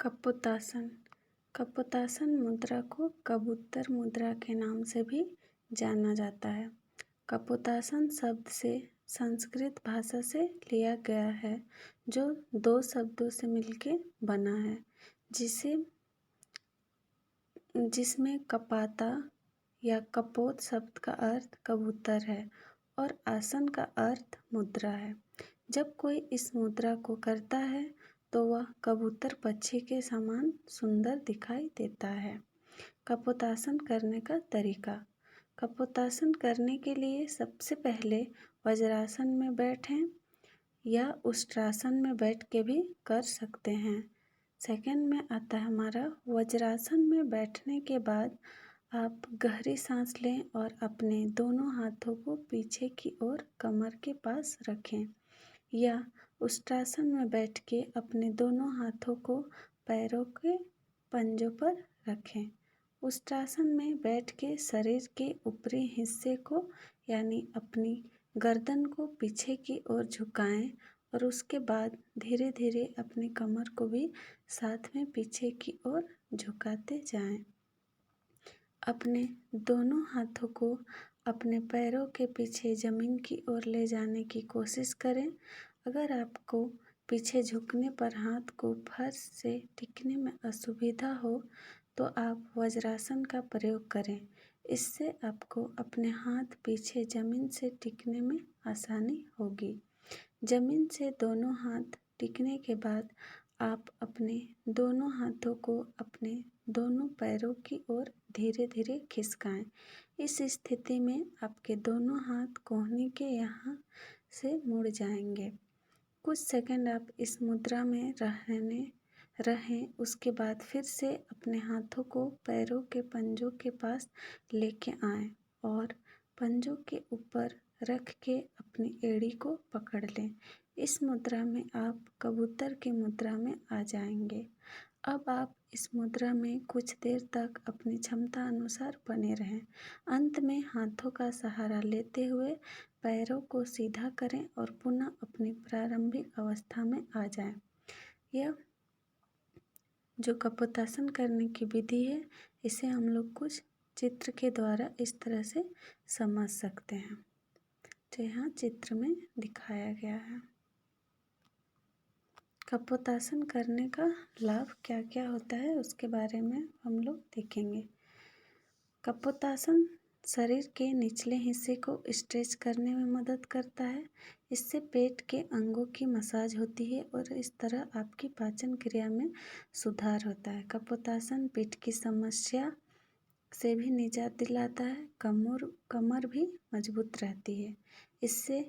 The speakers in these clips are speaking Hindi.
कपोतासन। कपोतासन मुद्रा को कबूतर मुद्रा के नाम से भी जाना जाता है। कपोतासन शब्द से संस्कृत भाषा से लिया गया है, जो दो शब्दों से मिलकर बना है, जिसमें कपाता या कपोत शब्द का अर्थ कबूतर है और आसन का अर्थ मुद्रा है। जब कोई इस मुद्रा को करता है तो वह कबूतर पक्षी के समान सुंदर दिखाई देता है। कपोतासन करने का तरीका। कपोतासन करने के लिए सबसे पहले वज्रासन में बैठें या उष्ट्रासन में बैठ के भी कर सकते हैं। सेकंड में आता है हमारा वज्रासन में बैठने के बाद आप गहरी सांस लें और अपने दोनों हाथों को पीछे की ओर कमर के पास रखें, या उष्ट्रासन में बैठ के अपने दोनों हाथों को पैरों के पंजों पर रखें। उष्ट्रासन में बैठ के शरीर के ऊपरी हिस्से को यानी अपनी गर्दन को पीछे की ओर झुकाएं और उसके बाद धीरे धीरे अपनी कमर को भी साथ में पीछे की ओर झुकाते जाएं। अपने दोनों हाथों को अपने पैरों के पीछे ज़मीन की ओर ले जाने की कोशिश करें। अगर आपको पीछे झुकने पर हाथ को फर्श से टिकने में असुविधा हो तो आप वज्रासन का प्रयोग करें। इससे आपको अपने हाथ पीछे ज़मीन से टिकने में आसानी होगी। ज़मीन से दोनों हाथ टिकने के बाद आप अपने दोनों हाथों को अपने दोनों पैरों की ओर धीरे धीरे खिसकाएं। इस स्थिति में आपके दोनों हाथ कोहनी के यहाँ से मुड़ जाएंगे। कुछ सेकंड आप इस मुद्रा में रहें। उसके बाद फिर से अपने हाथों को पैरों के पंजों के पास लेके आएं और पंजों के ऊपर रख के अपनी एड़ी को पकड़ लें। इस मुद्रा में आप कबूतर की मुद्रा में आ जाएंगे। अब आप इस मुद्रा में कुछ देर तक अपनी क्षमता अनुसार बने रहें। अंत में हाथों का सहारा लेते हुए पैरों को सीधा करें और पुनः अपनी प्रारंभिक अवस्था में आ जाएं। यह जो कपोतासन करने की विधि है, इसे हम लोग कुछ चित्र के द्वारा इस तरह से समझ सकते हैं, जो यहाँ चित्र में दिखाया गया है। कपोतासन करने का लाभ क्या क्या होता है उसके बारे में हम लोग देखेंगे। कपोतासन शरीर के निचले हिस्से को स्ट्रेच करने में मदद करता है। इससे पेट के अंगों की मसाज होती है और इस तरह आपकी पाचन क्रिया में सुधार होता है। कपोतासन पेट की समस्या से भी निजात दिलाता है। कमर भी मजबूत रहती है। इससे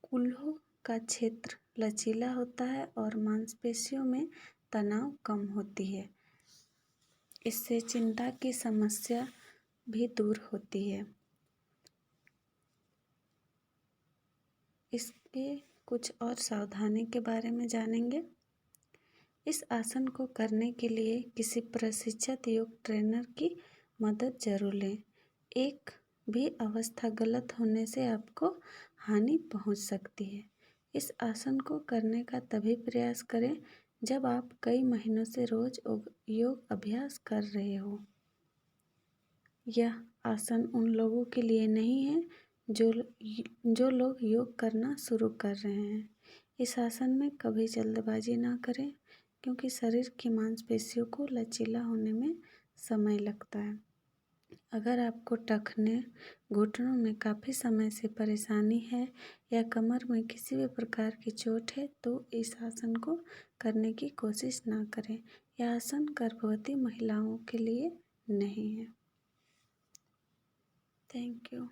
कूल्हों का क्षेत्र लचीला होता है और मांसपेशियों में तनाव कम होती है। इससे चिंता की समस्या भी दूर होती है। इसके कुछ और सावधानी के बारे में जानेंगे। इस आसन को करने के लिए किसी प्रशिक्षित योग ट्रेनर की मदद जरूर लें। एक भी अवस्था गलत होने से आपको हानि पहुंच सकती है। इस आसन को करने का तभी प्रयास करें जब आप कई महीनों से रोज योग अभ्यास कर रहे हो। यह आसन उन लोगों के लिए नहीं है जो लोग योग करना शुरू कर रहे हैं। इस आसन में कभी जल्दबाजी ना करें, क्योंकि शरीर की मांसपेशियों को लचीला होने में समय लगता है। अगर आपको टखने, घुटनों में काफ़ी समय से परेशानी है या कमर में किसी भी प्रकार की चोट है तो इस आसन को करने की कोशिश ना करें। यह आसन गर्भवती महिलाओं के लिए नहीं है। Thank you.